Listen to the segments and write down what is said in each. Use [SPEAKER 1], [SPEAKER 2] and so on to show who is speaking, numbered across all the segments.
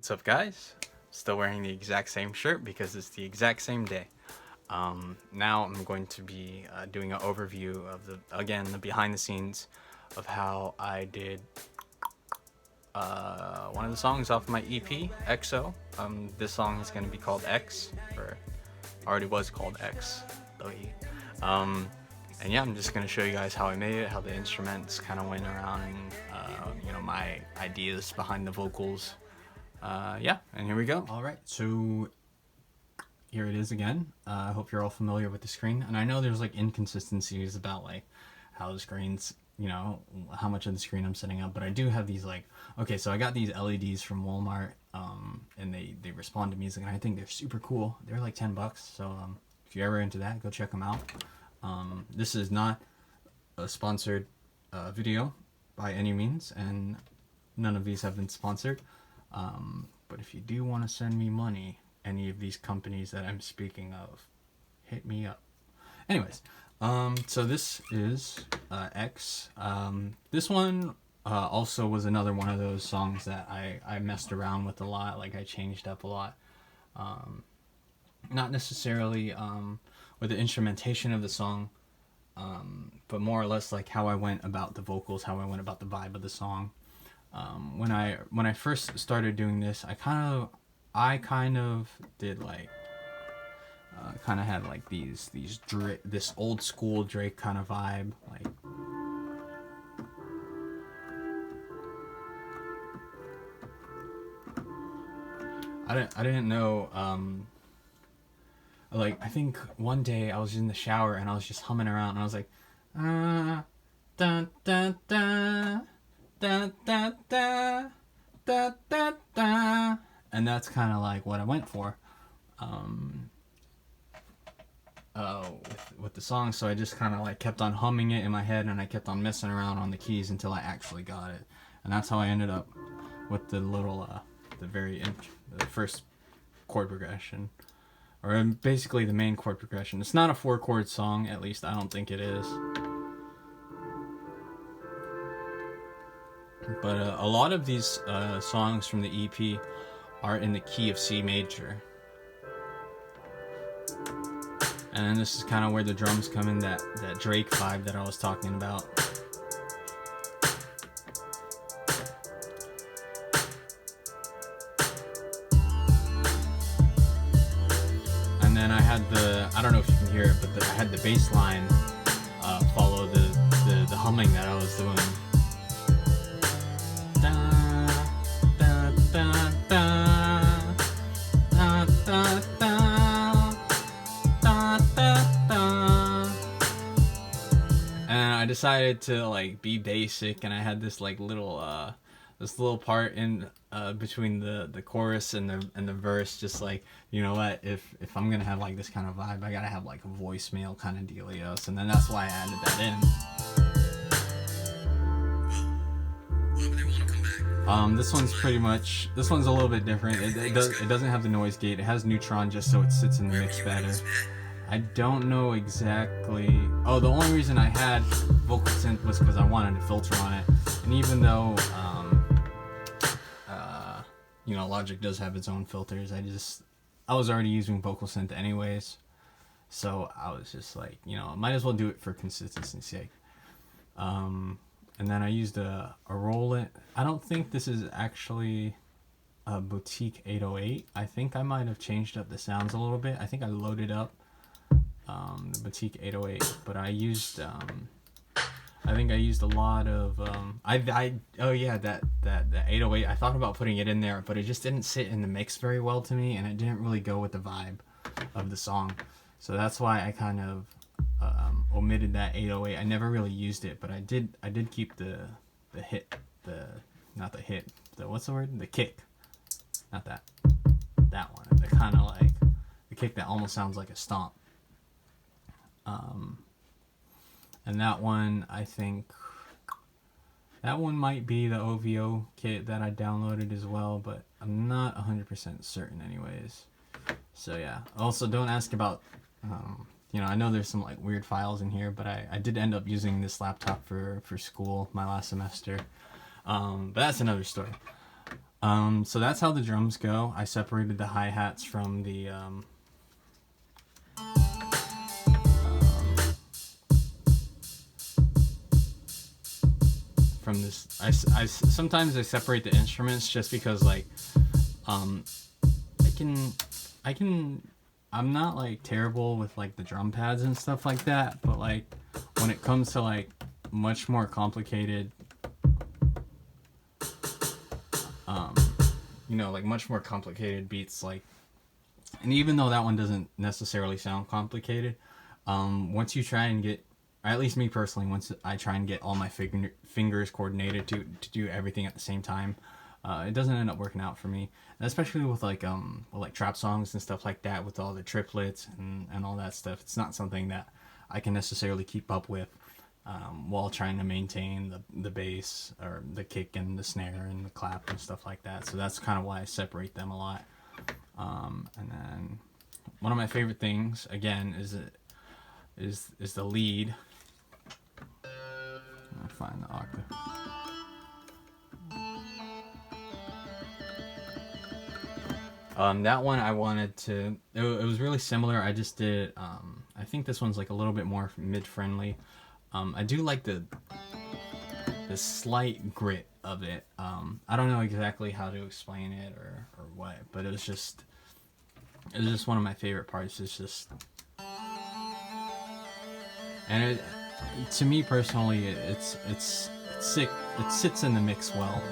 [SPEAKER 1] What's up, guys? Still wearing the exact same shirt because it's the exact same day. Now I'm going to be doing an overview of the behind the scenes of how I did one of the songs off my EP, XO. This song is going to be called X, or already was called X, though and yeah, I'm just going to show you guys how I made it, how the instruments kind of went around, and my ideas behind the vocals. Yeah, and here we go. All right, so here it is again. I hope you're all familiar with the screen, and I know there's like inconsistencies about like how the screen's, how much of the screen I'm setting up, but I do have these okay, so I got these LEDs from Walmart, and they respond to music, and I think they're super cool. They're like $10, so if you're ever into that, go check them out. This is not a sponsored video by any means, and none of these have been sponsored. But if you do want to send me money, any of these companies that I'm speaking of, hit me up. Anyways, so this is X. This one also was another one of those songs that I messed around with a lot. Like, I changed up a lot. Not necessarily with the instrumentation of the song, but more or less like how I went about the vocals, how I went about the vibe of the song. When I first started doing this, I kind of did like kind of had like this old school Drake kind of vibe, like I didn't know, like, I think one day I was in the shower and I was just humming around and I was like, da da da da da da da da da, and that's kind of like what I went for with the song. So I just kind of like kept on humming it in my head, and I kept on messing around on the keys until I actually got it, and that's how I ended up with the little the first chord progression, or basically the main chord progression. It's not a 4-chord song, at least I don't think it is. But a lot of these songs from the EP are in the key of C major. And then this is kind of where the drums come in, that Drake vibe that I was talking about. And then I had I don't know if you can hear it, but I had the bass line follow the humming that I was doing. And I decided to like be basic, and I had this like this little part in between the chorus and the verse, just like, you know what, if I'm gonna have like this kind of vibe, I gotta have like a voicemail kind of dealios, and then that's why I added that in. This one's a little bit different. It doesn't have the noise gate. It has neutron just so it sits in the mix better. I don't know exactly. Oh, the only reason I had vocal synth was because I wanted a filter on it, and even though Logic does have its own filters, I was already using vocal synth anyways, so I was just like, might as well do it for consistency's sake. And then I used a Roland. I don't think this is actually a Boutique 808. I think I might have changed up the sounds a little bit. I think I loaded up the Boutique 808, but I think I used a lot of that 808. I thought about putting it in there, but it just didn't sit in the mix very well to me, and it didn't really go with the vibe of the song. So that's why I kind of omitted that 808. I never really used it, but I did keep the hit, what's the word? The kick. Not that one. The kind of like the kick that almost sounds like a stomp. And that one, I think that one might be the OVO kit that I downloaded as well, but I'm not 100% certain anyways. So yeah. Also, don't ask about I know there's some like weird files in here, but I did end up using this laptop for school my last semester. But that's another story. So that's how the drums go. I separated the hi-hats from this. Sometimes I separate the instruments just because like um, I can I can I'm not like terrible with like the drum pads and stuff like that, but like when it comes to like much more complicated um, like much more complicated beats, like, and even though that one doesn't necessarily sound complicated, once you try and get, or at least me personally, once I try and get all my fingers coordinated to do everything at the same time, it doesn't end up working out for me. And especially with like trap songs and stuff like that, with all the triplets and all that stuff. It's not something that I can necessarily keep up with while trying to maintain the bass or the kick and the snare and the clap and stuff like that. So that's kind of why I separate them a lot. And then one of my favorite things again is the lead. I'll find the octave. That one I wanted to. It was really similar. I just did. I think this one's like a little bit more mid-friendly. I do like the slight grit of it. I don't know exactly how to explain it or what, but it was just one of my favorite parts. It's just, and to me personally, it's sick. It sits in the mix well.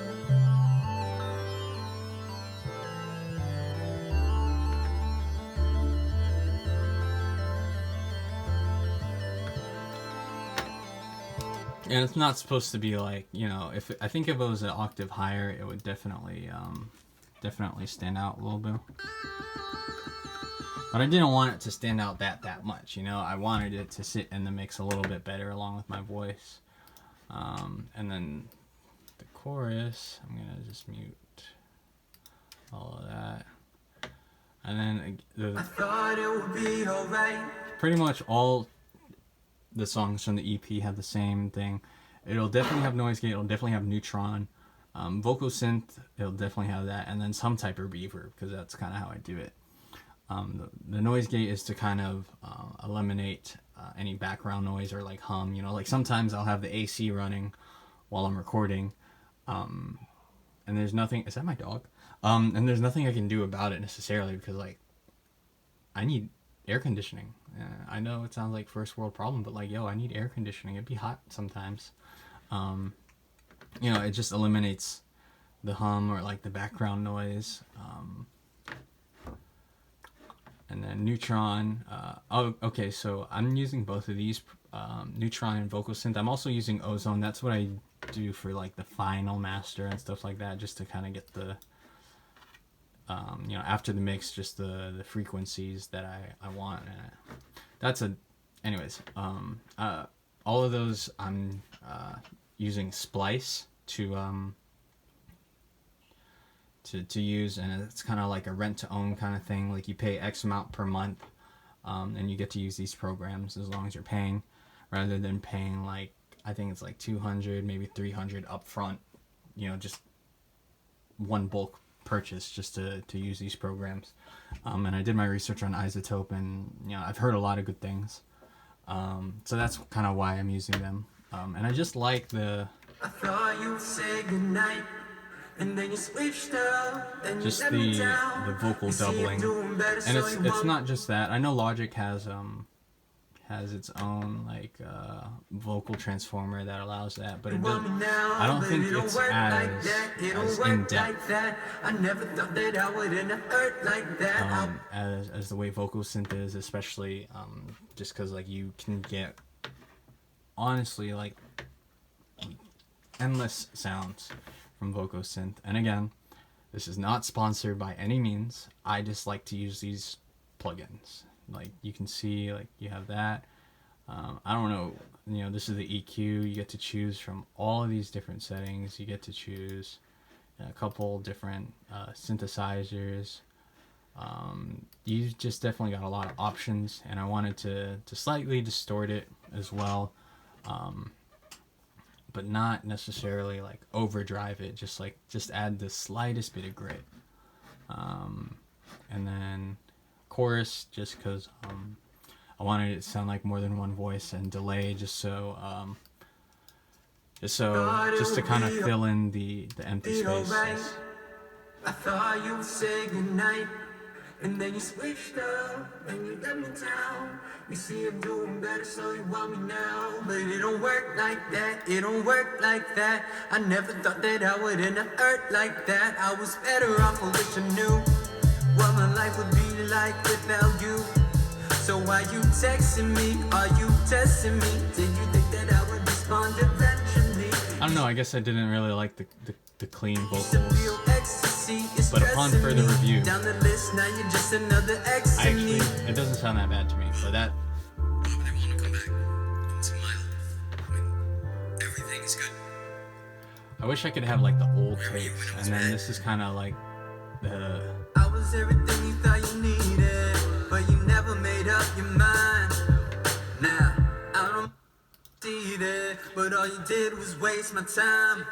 [SPEAKER 1] And it's not supposed to be like, if I think if it was an octave higher, it would definitely stand out a little bit. But I didn't want it to stand out that much, I wanted it to sit in the mix a little bit better along with my voice. And then the chorus, I'm gonna just mute all of that. And then I thought it would be alright. Pretty much all the songs from the EP have the same thing. It'll definitely have noise gate. It'll definitely have neutron, vocal synth. It'll definitely have that, and then some type of reverb, because that's kind of how I do it. The noise gate is to kind of eliminate any background noise or like hum. Like sometimes I'll have the AC running while I'm recording, and there's nothing. Is that my dog? And there's nothing I can do about it necessarily, because like I need air conditioning. I know it sounds like first world problem, but like, I need air conditioning. It'd be hot sometimes. It just eliminates the hum or like the background noise. And then neutron. Okay, so I'm using both of these, neutron and vocal synth. I'm also using ozone. That's what I do for like the final master and stuff like that, just to kind of get the after the mix, just the frequencies that I want. Anyways, all of those I'm using Splice to use, and it's kind of like a rent to own kind of thing. Like you pay X amount per month, and you get to use these programs as long as you're paying, rather than paying like, I think it's like 200, maybe 300 up front, just one bulk purchase just to use these programs. And I did my research on Isotope, and I've heard a lot of good things. So that's kind of why I'm using them. And I just like the I thought you would say goodnight, and then you switched up, and just the vocal doubling. And it's not just that. I know Logic has its own like vocal transformer that allows that, but I don't think it's as in depth as the way vocal synth is, especially just because like you can get honestly like endless sounds from vocal synth. And again, this is not sponsored by any means. I just like to use these plugins. Like you can see, like you have that. I don't know, this is the EQ. You get to choose from all of these different settings. You get to choose a couple different synthesizers. You just definitely got a lot of options, and I wanted to slightly distort it as well. but not necessarily like overdrive it. Just add the slightest bit of grit. And then chorus, just because I wanted it to sound like more than one voice, and delay just to kind of fill in the empty spaces.
[SPEAKER 2] I thought you'd say goodnight, and then you switched up, and you let me down. You see I'm doing better, so you want me now. But it don't work like that, it don't work like that. I never thought that I would end up hurt like that. I was better off, I wish I knew what my life would be like without you. So why you texting me? Are you testing me? Did you think that I would respond eventually?
[SPEAKER 1] I don't know, I guess I didn't really like the clean vocals. But upon further review,
[SPEAKER 2] down the list, now you're just another ex
[SPEAKER 1] I actually, it doesn't sound that bad to me. But that,
[SPEAKER 2] they want to come back into my life. I mean, everything is good.
[SPEAKER 1] I wish I could have like the old takes, and then this is kind of like the.
[SPEAKER 2] I was everything you thought you needed, but you never made up your mind. Now I don't see that, but all you did was waste my time.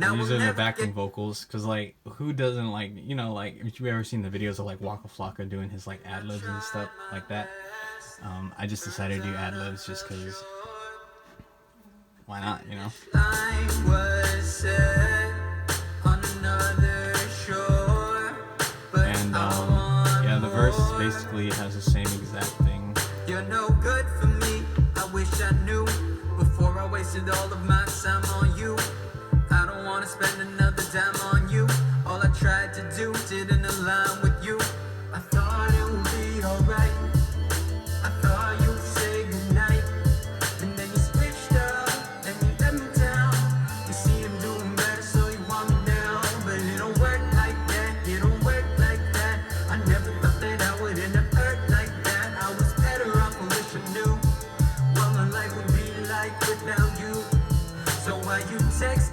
[SPEAKER 1] I'm using the backing vocals because, like, who doesn't like, you know, like, if you ever seen the videos of like Waka Flocka doing his like ad libs and stuff like that. I just decided to do ad libs just because. Why not, you know? And yeah, the verse basically has the same exact thing.
[SPEAKER 2] You're no good for me. I wish I knew before I wasted all of my time on you. I don't wanna spend another dime on you. All I tried to do didn't align with you. I thought it would be alright. I thought you'd say goodnight, and then you switched up and you let me down. You see I'm doing better, so you want me now. But it don't work like that, it don't work like that. I never thought that I would end up hurt like that. I was better off, I wish I knew what my life would be like without you. So why you text